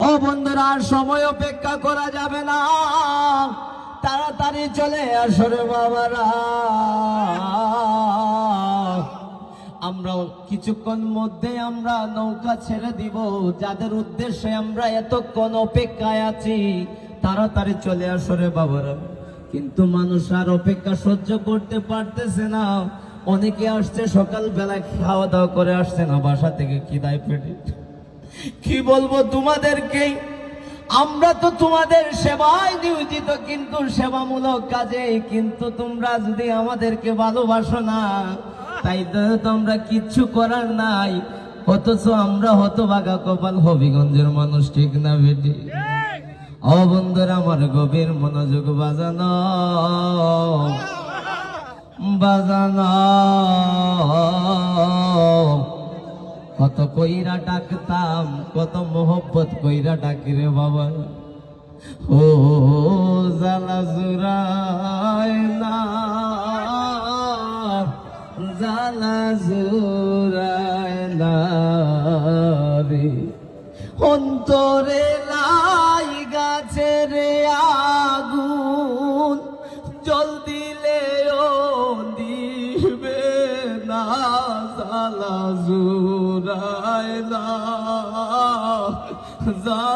ও বন্ধুরা, আর সময় অপেক্ষা করা যাবে না, তাড়াতাড়ি চলে আসো রে বাবারা। আমরা কিছুক্ষণ মধ্যে আমরা নৌকা ছেড়ে দিব। যাদের উদ্দেশ্যে আমরা এতক্ষণ অপেক্ষায় আছি, তাড়াতাড়ি চলে আসো রে বাবারা। কিন্তু মানুষ আর অপেক্ষা সহ্য করতে পারতেছে না। অনেকে আসছে সকালবেলা, খাওয়া দাওয়া করে আসছে না বাসা থেকে খিদায় পেটে। কি বলবো তোমাদেরকে, আমরা তো তোমাদের সেবায় নিয়োজিত, কিন্তু সেবামূলক কাজে। কিন্তু তোমরা যদি আমাদেরকে ভালোবাসো না, তাই তো আমরা কিচ্ছু করার নাই। অথচ আমরা হতভাগা কপাল হবিগঞ্জের মানুষ, ঠিক না বেটি? ও বন্ধুরা, আমার গভীর মনোযোগ বাজানো বাজানো। কত কইরা ডাকতাম, কত মোহব্বত কইরা ডাকি রে বাবা। ও জালা জুরায় না, জালা জুরায় না রে। অন্তরে লাই গাছে রে আগুন, জল দিলেও দিবে না। জালা জুরায় না।